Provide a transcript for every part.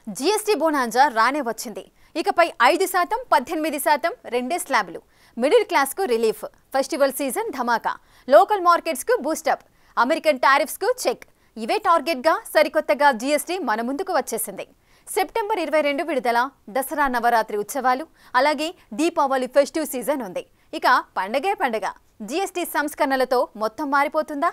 GST బోనాంజా రానే వచ్చింది. ఇకపై 5%, 18% రెండే స్లాబ్లు. మిడిల్ క్లాస్ కు రిలీఫ్. ఫెస్టివల్ సీజన్ ధమాకా. లోకల్ మార్కెట్స్ కు బూస్టప్. అమెరికన్ టారిఫ్స్ కు చెక్. ఇవే టార్గెట్ గా సరికొత్తగా జీఎస్టీ మన ముందుకు వచ్చేసింది. సెప్టెంబర్ 22 విడుదల. దసరా నవరాత్రి ఉత్సవాలు, అలాగే దీపావళి ఫెస్టివ్ సీజన్ ఉంది. ఇక పండగే పండగ. జీఎస్టీ సంస్కరణలతో మొత్తం మారిపోతుందా?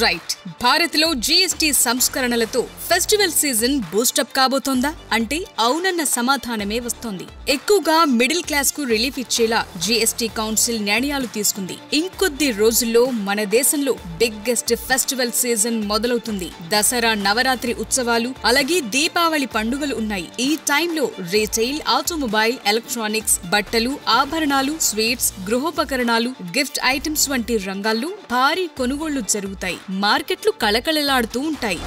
రైట్. భారత్లో జీఎస్టీ సంస్కరణలతో ఫెస్టివల్ సీజన్ బూస్టప్ కాబోతోందా అంటే అవునన్న సమాధానమే వస్తోంది. ఎక్కువగా మిడిల్ క్లాస్ కు రిలీఫ్ ఇచ్చేలా జీఎస్టీ కౌన్సిల్ నిర్ణయాలు తీసుకుంది. ఇంకొద్ది రోజుల్లో మన దేశంలో బిగ్గెస్ట్ ఫెస్టివల్ సీజన్ మొదలవుతుంది. దసరా నవరాత్రి ఉత్సవాలు, అలాగే దీపావళి పండుగలు ఉన్నాయి. ఈ టైంలో రీటైల్, ఆటోమొబైల్, ఎలక్ట్రానిక్స్, బట్టలు, ఆభరణాలు, స్వీట్స్, గృహోపకరణాలు, గిఫ్ట్ ఐటమ్స్ వంటి రంగాల్లో భారీ కొనుగోళ్లు జరుగుతాయి. మార్కెట్లు కళకళలాడుతూ ఉంటాయి.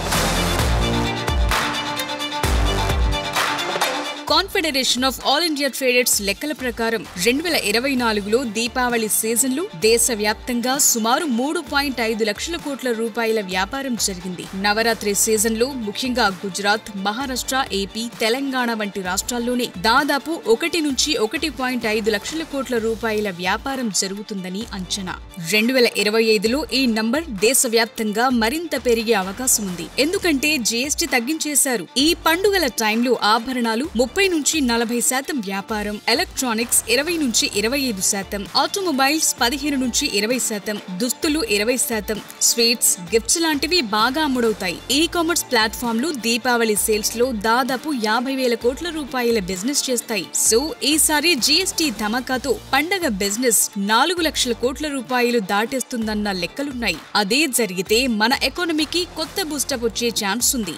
Confederation of all India traders లెక్కల ప్రకారం 2024లో దీపావళి సీజన్లో దేశవ్యాప్తంగా సుమారు 3.5 లక్షల కోట్ల రూపాయల వ్యాపారం జరిగింది. నవరాత్రి సీజన్లో ముఖ్యంగా గుజరాత్, మహారాష్ట్ర, ఏపీ, తెలంగాణ వంటి రాష్ట్రాల్లోనే దాదాపు 1 నుంచి 1.5 లక్షల కోట్ల రూపాయల వ్యాపారం జరుగుతుందని అంచనా. 2025లో ఈ నంబర్ దేశవ్యాప్తంగా మరింత పెరిగే అవకాశం ఉంది. ఎందుకంటే జీఎస్టీ తగ్గించేశారు. ఈ పండుగల టైంలో ఆభరణాలు 30 నుంచి 40% వ్యాపారం, ఎలక్ట్రానిక్స్ 20 నుంచి 25%, ఆటోమొబైల్స్ 15 నుంచి 20%, దుస్తులు 20%, స్వీట్స్, గిఫ్ట్స్ లాంటివి బాగా అమ్ముడవుతాయి. ఈ కామర్స్ ప్లాట్ఫామ్లు దీపావళి సేల్స్ లో దాదాపు 50,000 కోట్ల రూపాయల బిజినెస్ చేస్తాయి. సో ఈసారి జీఎస్టీ ధమాకాతో పండగ బిజినెస్ 4 లక్షల కోట్ల రూపాయలు దాటేస్తుందన్న లెక్కలున్నాయి. అదే జరిగితే మన ఎకానమీకి కొత్త బూస్టప్ వచ్చే ఛాన్స్ ఉంది.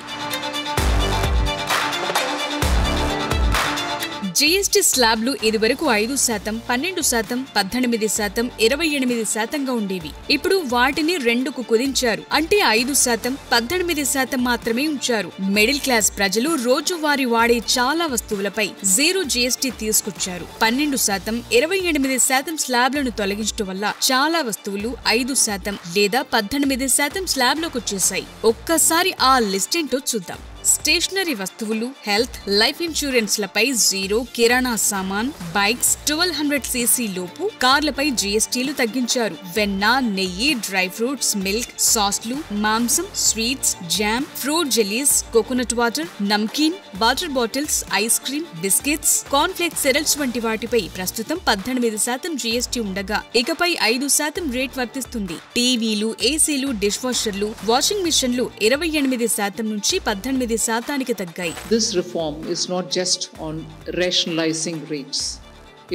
జీఎస్టీ స్లాబ్లు ఇదివరకు 5%, 12%, 18%, 28%గా ఉండేవి. ఇప్పుడు వాటిని 2కు కుదించారు. అంటే 5%, 18% మాత్రమే ఉంచారు. మిడిల్ క్లాస్ ప్రజలు రోజువారీ వాడే చాలా వస్తువులపై జీరో జీఎస్టీ తీసుకొచ్చారు. 12%, 28% స్లాబ్లను తొలగించడం వల్ల చాలా వస్తువులు 5% లేదా 18% స్లాబ్లోకి వచ్చేశాయి. ఒక్కసారి ఆ లిస్ట్ ఏంటో చూద్దాం. స్టేషనరీ వస్తువులు, హెల్త్, లైఫ్ ఇన్సూరెన్స్లపై జీరో, కిరాణా సామాన్, బైక్స్ 1200cc లోపు కార్లపై జీఎస్టీలు తగ్గించారు. వెన్న, నెయ్యి, డ్రై ఫ్రూట్స్, మిల్క్, సాస్లు, మాంసం, sweets, jam, fruit jellies, coconut water, namkeen, water bottles, ice cream, biscuits, cornflakes, cereals వంటి వాటిపై ప్రస్తుతం 18% జీఎస్టీ ఉండగా ఇకపై 5% రేట్ వర్తిస్తుంది. టీవీలు, ఏసీలు, డిష్ వాషర్లు, వాషింగ్ మిషన్లు 28% నుంచి 18% తగ్గాయి. This reform is not just on rationalizing rates.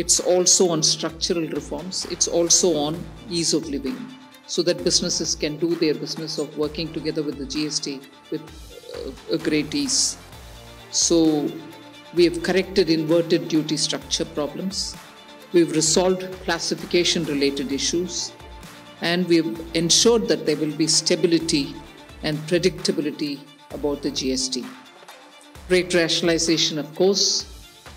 It's also on structural reforms. It's also on ease of living, so that businesses can do their business of working together with the GST with a great ease. So we have corrected inverted duty structure problems. We've resolved classification related issues, and we've ensured that there will be stability and predictability about the GST. Rate rationalization, of course,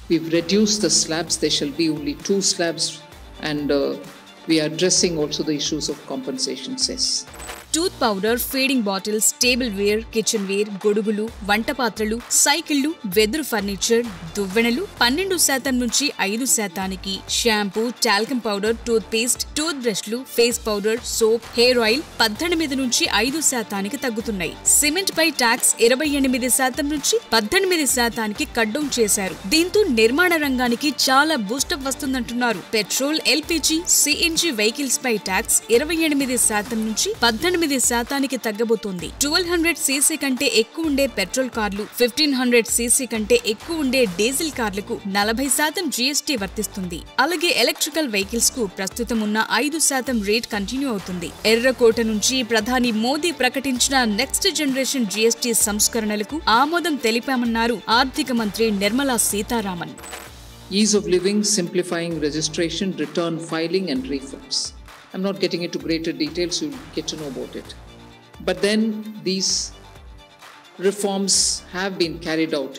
we've reduced the slabs. There shall be only 2 slabs, and we are addressing also the issues of compensation cess. Tooth powder, feeding bottles, tableware, kitchenware, గొడుగులు, వంట పాత్రలు, సైకిళ్లు, వెదురు furniture, దువ్వెనలు 12% నుంచి 5%కి, shampoo, talcum powder, toothpaste, టూత్ బ్రష్లు, face powder, soap, hair oil 18 నుంచి 5%కి తగ్గుతున్నాయి. సిమెంట్ పై ట్యాక్స్ 28% నుంచి 18%కి కట్ డౌన్ చేశారు. దీంతో నిర్మాణ రంగానికి చాలా బూస్టప్ వస్తుందంటున్నారు. పెట్రోల్, ఎల్పీజీ, సిఎన్జీ వెహికల్స్ పై ట్యాక్స్ 28% నుంచి 18%కి తగ్గబోతోంది. 1200cc కంటే ఎక్కువ ఉండే పెట్రోల్ కార్లు, 1500cc కంటే ఎక్కువ ఉండే డీజిల్ కార్లకు 40% జీఎస్టీ వర్తిస్తుంది. అలాగే ఎలక్ట్రికల్ వెహికల్స్ కు ప్రస్తుతం ఉన్న 5% రేట్ కంటిన్యూ అవుతుంది. ఎర్రకోట నుంచి ప్రధాని మోదీ ప్రకటించిన నెక్స్ట్ జనరేషన్ జీఎస్టీ సంస్కరణలకు ఆమోదం తెలిపామన్నారు ఆర్థిక మంత్రి Nirmala Sitharaman. Ease of living, simplifying registration, return filing and refunds. I'm not getting into greater details, you'll get to know about it. But then these reforms have been carried out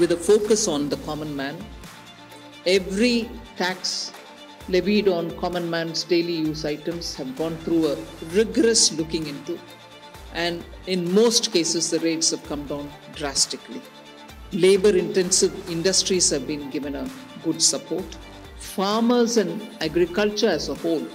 with a focus on the common man. Every tax levied on common man's daily use items have gone through a rigorous looking into, and in most cases the rates have come down drastically. Labor intensive industries have been given a good support. Farmers and agriculture as a whole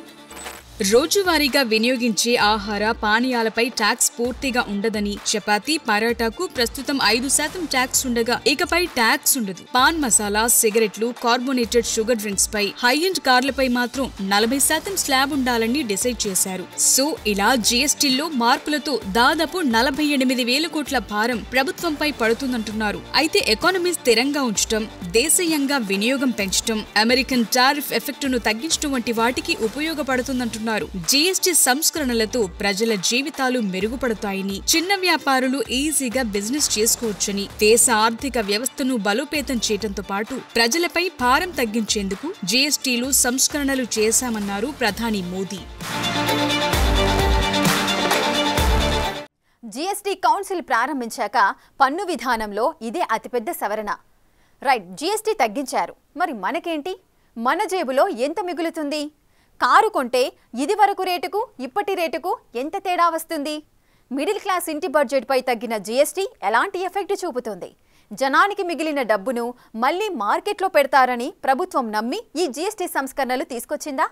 రోజువారీగా వినియోగించే ఆహార పానీయాలపై tax పూర్తిగా ఉండదని, చపాతీ పరాటాకు ప్రస్తుతం 5% tax ఉండగా ఇకపై tax ఉండదు. Pan masala, సిగరెట్లు, కార్బోనేటెడ్ షుగర్ డ్రింక్స్ పై, హై ఎండ్ కార్లపై మాత్రం 40% స్లాబ్ ఉండాలని డిసైడ్ చేశారు. సో ఇలా జీఎస్టీలో మార్పులతో దాదాపు 48,000 కోట్ల భారం ప్రభుత్వంపై పడుతుందంటున్నారు. అయితే ఎకానమీ స్థిరంగా ఉంచడం, దేశీయంగా వినియోగం పెంచడం, అమెరికన్ టారిఫ్ ఎఫెక్టును తగ్గించడం వంటి వాటికి ఉపయోగపడుతుందంటున్నారు. జీఎస్టీ సంస్కరణలతో ప్రజల జీవితాలు మెరుగుపడతాయని, చిన్న వ్యాపారులు ఈజీగా బిజినెస్ చేసుకోవచ్చని, దేశ ఆర్థిక వ్యవస్థను బలోపేతం చేయడంతో పాటు ప్రజలపై భారం తగ్గించేందుకు జీఎస్టీలో సంస్కరణలు చేశామన్నారు ప్రధాని మోదీ. జీఎస్టీ కౌన్సిల్ ప్రారంభించాక పన్ను విధానంలో ఇదే అతిపెద్ద సవరణ. రైట్, జీఎస్టీ తగ్గించారు, మరి మనకేంటి? మన జేబులో ఎంత మిగులుతుంది? కారు కొంటే ఇది వరకు రేటుకు ఇప్పటి రేటుకు ఎంత తేడా వస్తుంది? మిడిల్ క్లాస్ ఇంటి బడ్జెట్పై తగ్గిన జీఎస్టీ ఎలాంటి ఎఫెక్ట్ చూపుతుంది? జనానికి మిగిలిన డబ్బును మళ్లీ మార్కెట్లో పెడతారని ప్రభుత్వం నమ్మి ఈ జీఎస్టీ సంస్కరణలు తీసుకొచ్చిందా?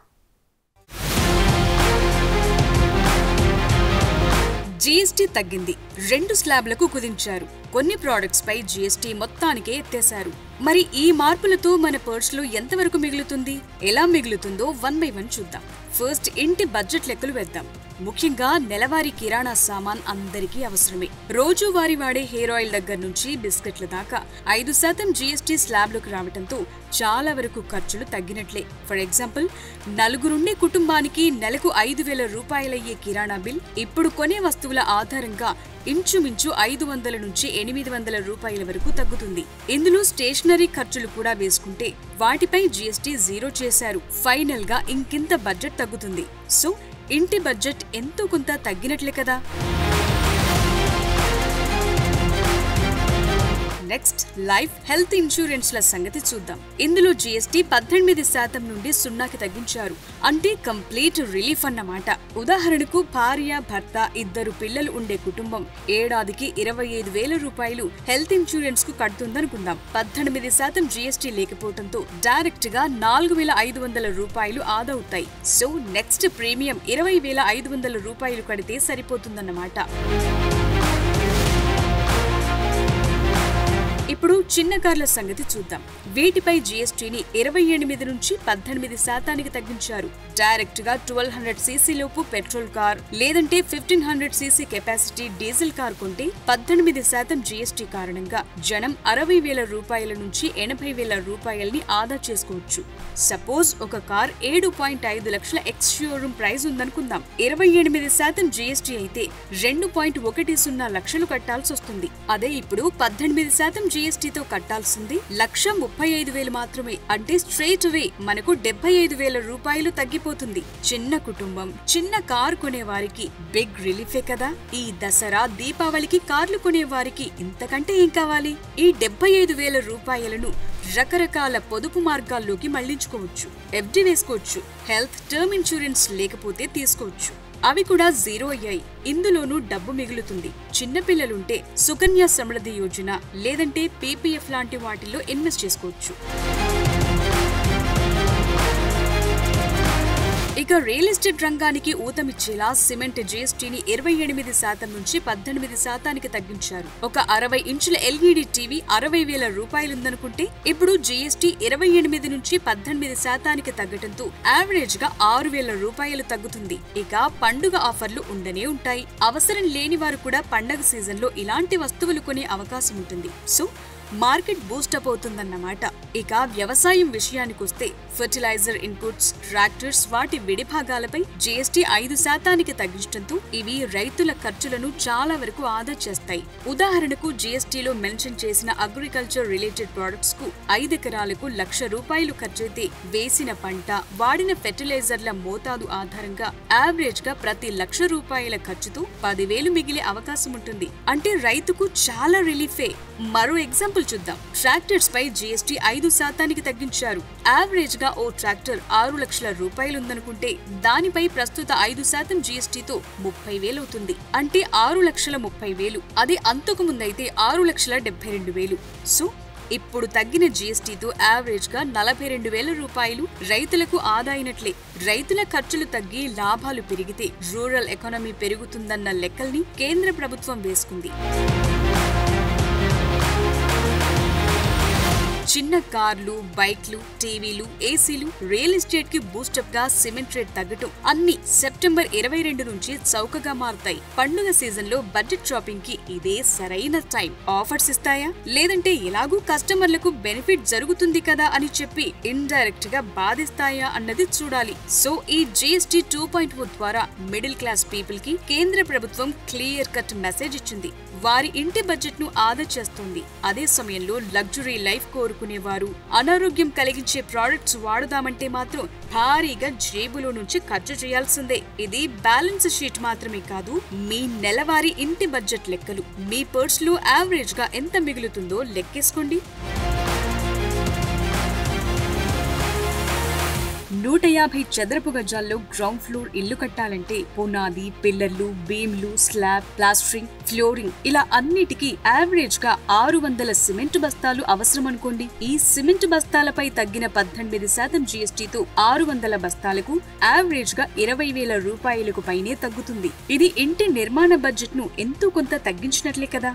జీఎస్టీ తగ్గింది, 2 స్లాబ్లకు కుదించారు. కొన్ని ప్రొడక్ట్స్ పై జీఎస్టీ మొత్తానికే ఎత్తేశారు. మరి ఈ మార్పులతో మన పర్స్లో ఎంతవరకు మిగులుతుంది? ఎలా మిగులుతుందో 1 by 1 చూద్దాం. ఫస్ట్ ఇంటి బడ్జెట్ లెక్కలు వేద్దాం. ముఖ్యంగా నెలవారీ కిరాణా సామాన్ అందరికీ అవసరమే. రోజువారీ వాడే హెయిర్ ఆయిల్ దగ్గర నుంచి బిస్కెట్ల దాకా 5% జీఎస్టీ స్లాబ్లోకి రావడంతో చాలా వరకు ఖర్చులు తగ్గినట్లే. ఫర్ ఎగ్జాంపుల్, 4 ఉండే కుటుంబానికి నెలకు 5,000 రూపాయలయ్యే కిరాణా బిల్ ఇప్పుడు కొనే వస్తువుల ఆధారంగా ఇంచుమించు 500 నుంచి 800 రూపాయల వరకు తగ్గుతుంది. ఇందులో స్టేషనరీ ఖర్చులు కూడా వేసుకుంటే వాటిపై జీఎస్టీ 0 చేశారు. ఫైనల్ గా ఇంకింత బడ్జెట్ తగ్గుతుంది. సో ఇంటి బడ్జెట్ ఎంతో కొంత తగ్గినట్లే కదా. నెక్స్ట్, లైఫ్ హెల్త్ ఇన్సూరెన్స్ల సంగతి చూద్దాం. ఇందులో జీఎస్టీ 18% నుండి 0కి తగ్గించారు. అంటే కంప్లీట్ రిలీఫ్ అన్నమాట. ఉదాహరణకు భార్య, భర్త, 2 పిల్లలు ఉండే కుటుంబం ఏడాదికి 25,000 రూపాయలు హెల్త్ ఇన్సూరెన్స్ కు కడుతుందనుకుందాం. 18% జీఎస్టీ లేకపోవడంతో డైరెక్ట్ గా 4,500 రూపాయలు ఆదవుతాయి. సో నెక్స్ట్ ప్రీమియం 20,500 రూపాయలు కడితే సరిపోతుందన్నమాట. ఇప్పుడు చిన్న కార్ల సంగతి చూద్దాం. వీటిపై జీఎస్టీని 28 నుంచి 18% తగ్గించారు. డైరెక్ట్ గా 1200 cc లోపు పెట్రోల్ కార్ లేదంటే 1500 cc కెపాసిటీ డీజిల్ కార్ కొంటే 18% జీఎస్టీ కారణంగా జనం 60,000 రూపాయల నుంచి 80,000 రూపాయల్ని ఆదా చేసుకోవచ్చు. సపోజ్ ఒక కార్ 7.5 లక్షల ఎక్స్ షోరూమ్ ప్రైస్ ఉందనుకుందాం. 28% జీఎస్టీ అయితే 2.10 లక్షలు కట్టాల్సి వస్తుంది. అదే ఇప్పుడు 18% జీఎస్టీతో కట్టాల్సింది 1,35,000 మాత్రమే. అంటే స్ట్రైట్ అవే మనకు 75,000 రూపాయలు తగ్గిపోతుంది. చిన్న కుటుంబం, చిన్న కార్ కొనే వారికి బిగ్ రిలీఫే కదా. ఈ దసరా, దీపావళికి కార్లు కొనే వారికి ఇంతకంటే ఏం కావాలి? ఈ 75,000 రూపాయలను రకరకాల పొదుపు మార్గాల్లోకి మళ్లించుకోవచ్చు. ఎఫ్డి వేసుకోవచ్చు. హెల్త్ టర్మ్ ఇన్సూరెన్స్ లేకపోతే తీసుకోవచ్చు. అవి కూడా 0 అయ్యాయి. ఇందులోనూ డబ్బు మిగులుతుంది. చిన్నపిల్లలుంటే సుకన్య సమృద్ధి యోజన లేదంటే పీపీఎఫ్ లాంటి వాటిల్లో ఇన్వెస్ట్ చేసుకోవచ్చు. ఇక రియల్ ఎస్టేట్ రంగానికి ఊతమిచ్చేలా సిమెంట్ జీఎస్టీని 28% నుంచి 18%కి తగ్గించారు. ఒక 60 ఇంచుల ఎల్ఈడి టీవీ 60,000 రూపాయలుందనుకుంటే ఇప్పుడు జీఎస్టీ 28 నుంచి 18%కి తగ్గటంతో యావరేజ్ గా 6,000 రూపాయలు తగ్గుతుంది. ఇక పండుగ ఆఫర్లు ఉండనే ఉంటాయి. అవసరం లేని వారు కూడా పండగ సీజన్ లో ఇలాంటి వస్తువులు కొనే అవకాశం ఉంటుంది. సో మార్కెట్ బూస్టప్ అవుతుందన్నమాట. ఇక వ్యవసాయం విషయానికొస్తే ఫర్టిలైజర్ ఇన్పుట్స్, ట్రాక్టర్స్, వాటి విడిభాగాలపై జీఎస్టీ 5%కి తగ్గించడంతో ఇవి రైతుల ఖర్చులను చాలా వరకు ఆదా చేస్తాయి. ఉదాహరణకు జీఎస్టీలో మెన్షన్ చేసిన అగ్రికల్చర్ రిలేటెడ్ ప్రొడక్ట్స్ కు 5 ఎకరాలకు 1,00,000 రూపాయలు ఖర్చయితే వేసిన పంట, వాడిన ఫెర్టిలైజర్ల మోతాదు ఆధారంగా యావరేజ్ గా ప్రతి 1,00,000 రూపాయల ఖర్చుతో 10,000 మిగిలే అవకాశం ఉంటుంది. అంటే రైతుకు చాలా రిలీఫే. మరో ఎగ్జాంపుల్ చూద్దాం. ట్రాక్టర్స్ పై జీఎస్టీ 5% తగ్గించారు. యావరేజ్ గా ఓ ట్రాక్టర్ 6 లక్షల రూపాయలుందనుకుంటే దానిపై ప్రస్తుత 5% జీఎస్టీతో 30,000 అవుతుంది. అంటే 6,30,000. అది అంతకు ముందైతే 6,72,000. సో ఇప్పుడు తగ్గిన జీఎస్టీతో యావరేజ్ గా 42,000 రూపాయలు రైతులకు ఆదా అయినట్లే. రైతుల ఖర్చులు తగ్గి లాభాలు పెరిగితే రూరల్ ఎకానమీ పెరుగుతుందన్న లెక్కల్ని కేంద్ర ప్రభుత్వం వేసుకుంది. చిన్న కార్లు, బైక్లు, టీవీలు, ఏసీలు, రియల్ ఎస్టేట్ కి బూస్టప్ గా సిమెంట్ రేట్ తగ్గటం అన్ని సెప్టెంబర్ 22 నుంచి చౌకగా మారుతాయి. పండుగ సీజన్ లో బడ్జెట్ షాపింగ్ కి ఇదే సరైన టైం. ఆఫర్స్ ఇస్తాయా లేదంటే ఎలాగూ కస్టమర్లకు బెనిఫిట్ జరుగుతుంది కదా అని చెప్పి ఇండైరెక్ట్ గా బాధిస్తాయా అన్నది చూడాలి. సో ఈ జీఎస్టీ 2.0 ద్వారా మిడిల్ క్లాస్ పీపుల్ కి కేంద్ర ప్రభుత్వం క్లియర్ కట్ మెసేజ్ ఇచ్చింది. వారి ఇంటి బడ్జెట్ ను ఆదా చేస్తుంది. అదే సమయంలో లగ్జరీ లైఫ్ కోరుకునేవారు అనారోగ్యం కలిగించే ప్రొడక్ట్స్ వాడుదామంటే మాత్రం భారీగా జేబులో నుంచి ఖర్చు చేయాల్సిందే. ఇది బ్యాలెన్స్ షీట్ మాత్రమే కాదు, మీ నెలవారీ ఇంటి బడ్జెట్ లెక్కలు. మీ పర్స్ లో యావరేజ్ గా ఎంత మిగులుతుందో లెక్కేసుకోండి. 150 చదరపు గజాల్లో గ్రౌండ్ ఫ్లోర్ ఇల్లు కట్టాలంటే పునాది, పిల్లర్లు, బీమ్లు, స్లాబ్, ప్లాస్టరింగ్, ఫ్లోరింగ్ ఇలా అన్నిటికీ యావరేజ్ గా 600 సిమెంట్ బస్తాలు అవసరం అనుకోండి. ఈ సిమెంట్ బస్తాలపై తగ్గిన 18% జీఎస్టీతో 600 బస్తాలకు యావరేజ్ గా 20,000 రూపాయలకు పైనే తగ్గుతుంది. ఇది ఇంటి నిర్మాణ బడ్జెట్ ను ఎంతో కొంత తగ్గించినట్లే కదా.